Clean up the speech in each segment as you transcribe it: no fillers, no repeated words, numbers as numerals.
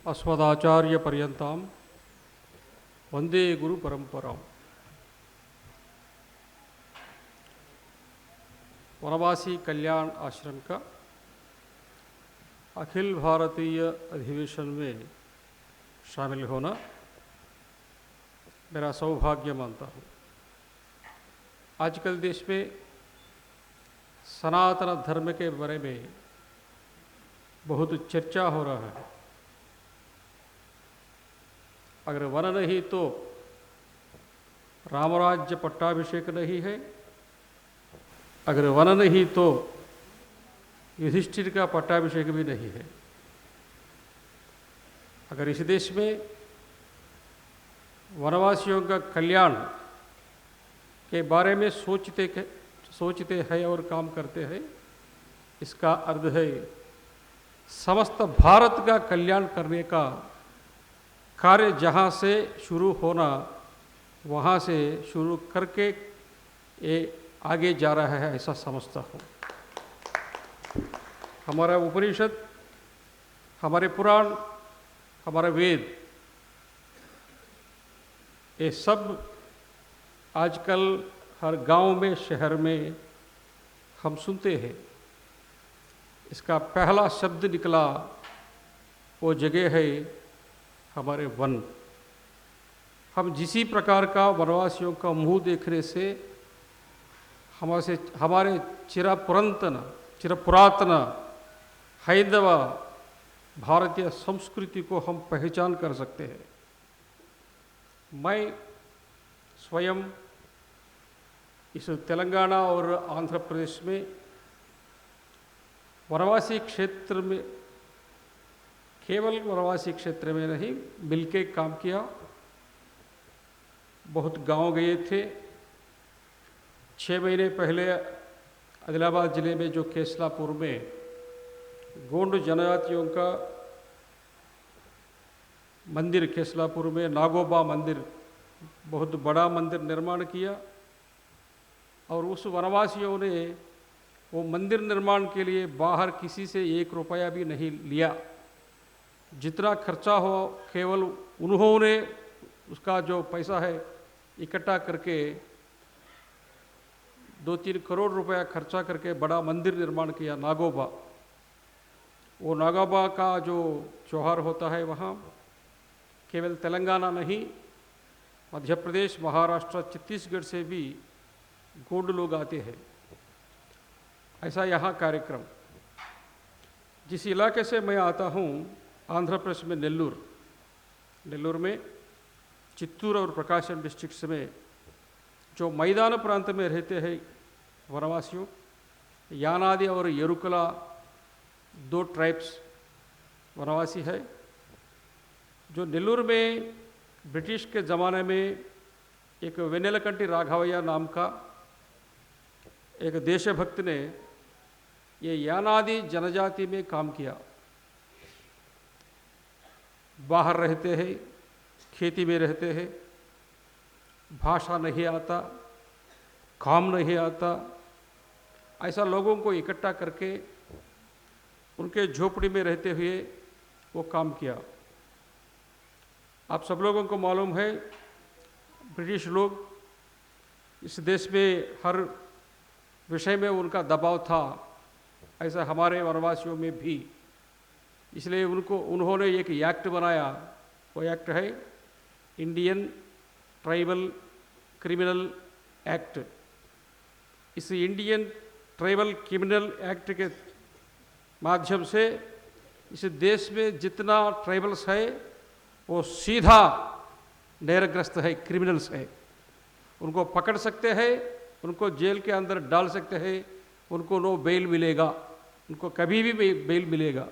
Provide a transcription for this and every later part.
अस्मदाचार्यपर्यन्तां वंदे गुरु परंपरां। वनवासी कल्याण आश्रम का अखिल भारतीय अधिवेशन में शामिल होना मेरा सौभाग्य मानता हूँ। आजकल देश में सनातन धर्म के बारे में बहुत चर्चा हो रहा है। अगर वन नहीं तो रामराज्य पट्टाभिषेक नहीं है, अगर वन नहीं तो युधिष्ठिर का पट्टाभिषेक भी नहीं है। अगर इस देश में वनवासियों का कल्याण के बारे में सोचते हैं और काम करते हैं, इसका अर्थ है समस्त भारत का कल्याण करने का कार्य जहाँ से शुरू होना वहाँ से शुरू करके ये आगे जा रहा है, ऐसा समझता हूँ। हमारा उपनिषद, हमारे पुराण, हमारे वेद, ये सब आजकल हर गांव में, शहर में हम सुनते हैं। इसका पहला शब्द निकला, वो जगह है हमारे वन। हम जिसी प्रकार का वनवासियों का मुंह देखने से हमारे चिरपुरातन हैदव भारतीय संस्कृति को हम पहचान कर सकते हैं। मैं स्वयं इस तेलंगाना और आंध्र प्रदेश में वनवासी क्षेत्र में, केवल वनवासी क्षेत्र में नहीं, मिलके काम किया। बहुत गांव गए थे। 6 महीने पहले आदिलाबाद जिले में जो केसलापुर में गोंड जनजातियों का मंदिर, केसलापुर में नागोबा मंदिर, बहुत बड़ा मंदिर निर्माण किया और उस वनवासियों ने वो मंदिर निर्माण के लिए बाहर किसी से 1 रुपया भी नहीं लिया। जितना खर्चा हो केवल उन्होंने उसका जो पैसा है इकट्ठा करके 2-3 करोड़ रुपया खर्चा करके बड़ा मंदिर निर्माण किया, नागोबा। वो नागोबा का जो त्योहार होता है वहाँ केवल तेलंगाना नहीं, मध्य प्रदेश, महाराष्ट्र, छत्तीसगढ़ से भी गोंड लोग आते हैं। ऐसा यहाँ कार्यक्रम। जिस इलाके से मैं आता हूँ, आंध्र प्रदेश में नेल्लूर में चित्तूर और प्रकाशम डिस्ट्रिक्ट्स में जो मैदान प्रांत में रहते हैं वनवासियों, यानादि और यरुकला 2 ट्राइब्स वनवासी है। जो नेल्लूर में ब्रिटिश के ज़माने में एक वेनेलकंटी राघवయ్య नाम का एक देशभक्त ने ये यानादि जनजाति में काम किया। बाहर रहते हैं, खेती में रहते हैं, भाषा नहीं आता, काम नहीं आता, ऐसा लोगों को इकट्ठा करके उनके झोपड़ी में रहते हुए वो काम किया। आप सब लोगों को मालूम है, ब्रिटिश लोग इस देश में हर विषय में उनका दबाव था, ऐसा हमारे वनवासियों में भी। इसलिए उन्होंने एक एक्ट बनाया। वो एक्ट है इंडियन ट्राइबल क्रिमिनल एक्ट। इस इंडियन ट्राइबल क्रिमिनल एक्ट के माध्यम से इस देश में जितना ट्राइबल्स है वो सीधा नेरग्रस्त है, क्रिमिनल्स है। उनको पकड़ सकते हैं, उनको जेल के अंदर डाल सकते हैं, उनको नो बेल मिलेगा, उनको कभी भी बेल मिलेगा।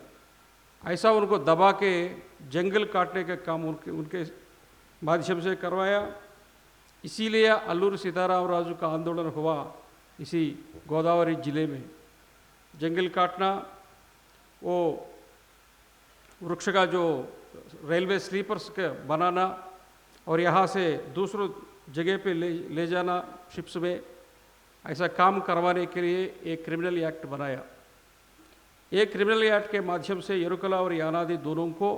ऐसा उनको दबा के जंगल काटने का काम उनके माध्यम से करवाया। इसीलिए अल्लूरी सीताराम राजू का आंदोलन हुआ इसी गोदावरी जिले में। जंगल काटना, वो वृक्ष का जो रेलवे स्लीपर्स का बनाना और यहाँ से दूसरों जगह पे ले जाना शिप्स में, ऐसा काम करवाने के लिए एक क्रिमिनल एक्ट बनाया। एक क्रिमिनल एक्ट के माध्यम से यरुकला और यानादि दोनों को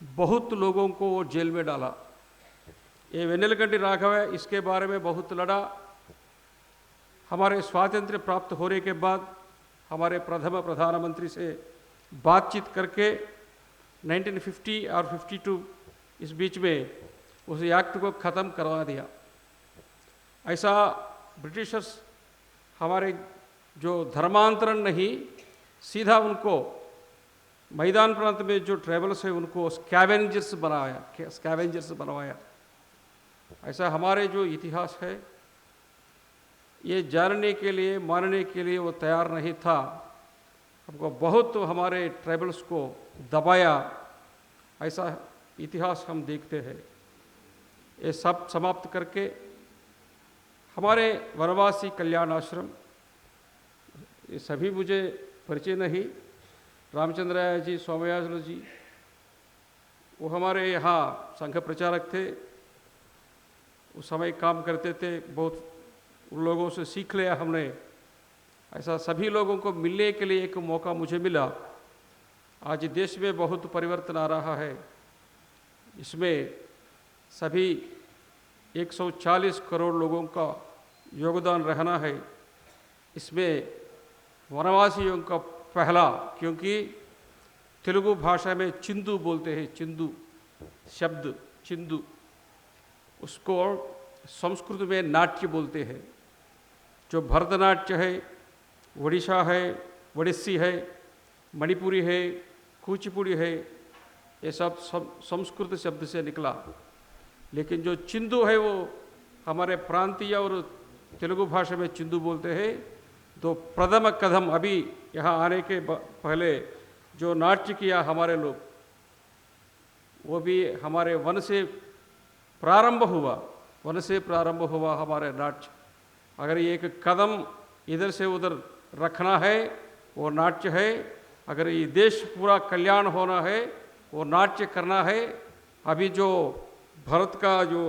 बहुत लोगों को वो जेल में डाला। ये वेन्नेलकंटी राघव है, इसके बारे में बहुत लड़ा। हमारे स्वातंत्र्य प्राप्त होने के बाद हमारे प्रथम प्रधानमंत्री से बातचीत करके 1950 और 52 इस बीच में उस एक्ट को ख़त्म करवा दिया। ऐसा ब्रिटिशर्स हमारे जो धर्मांतरण नहीं, सीधा उनको मैदान प्रांत में जो ट्राइबल्स है उनको स्कैवेंजर्स बनवाया। ऐसा हमारे जो इतिहास है ये जानने के लिए, मानने के लिए वो तैयार नहीं था। हमको बहुत तो हमारे ट्राइबल्स को दबाया, ऐसा इतिहास हम देखते हैं। ये सब समाप्त करके हमारे वनवासी कल्याण आश्रम, ये सभी मुझे परिचय नहीं, रामचंद्र जी, सोमयाजुलू जी, वो हमारे यहाँ संघ प्रचारक थे, उस समय काम करते थे। बहुत उन लोगों से सीख लिया हमने। ऐसा सभी लोगों को मिलने के लिए एक मौका मुझे मिला। आज देश में बहुत परिवर्तन आ रहा है। इसमें सभी 140 करोड़ लोगों का योगदान रहना है। इसमें वनवासियों का पहला, क्योंकि तेलुगु भाषा में चिंदू बोलते हैं, चिंदू शब्द चिंदू, उसको संस्कृत में नाट्य बोलते हैं। जो भरतनाट्य है, ओडिशा है, ओडिसी है, मणिपुरी है, कुचिपुड़ी है, ये सब संस्कृत शब्द से निकला। लेकिन जो चिंदू है वो हमारे प्रांतीय और तेलुगु भाषा में चिंदू बोलते हैं। तो प्रथम कदम अभी यहाँ आने के पहले जो नाट्य किया हमारे लोग, वो भी हमारे वन से प्रारंभ हुआ हमारे नाट्य। अगर ये एक कदम इधर से उधर रखना है वो नाट्य है। अगर ये देश पूरा कल्याण होना है वो नाट्य करना है। अभी जो भारत का जो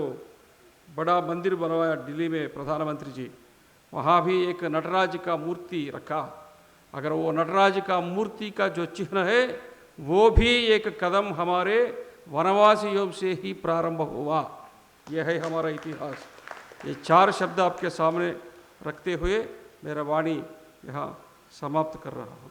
बड़ा मंदिर बनवाया दिल्ली में प्रधानमंत्री जी, वहाँ भी एक नटराज का मूर्ति रखा। अगर वो नटराज का मूर्ति का जो चिन्ह है वो भी एक कदम हमारे वनवासियों से ही प्रारंभ हुआ। यह है हमारा इतिहास। ये 4 शब्द आपके सामने रखते हुए मेरा वाणी यहाँ समाप्त कर रहा हूँ।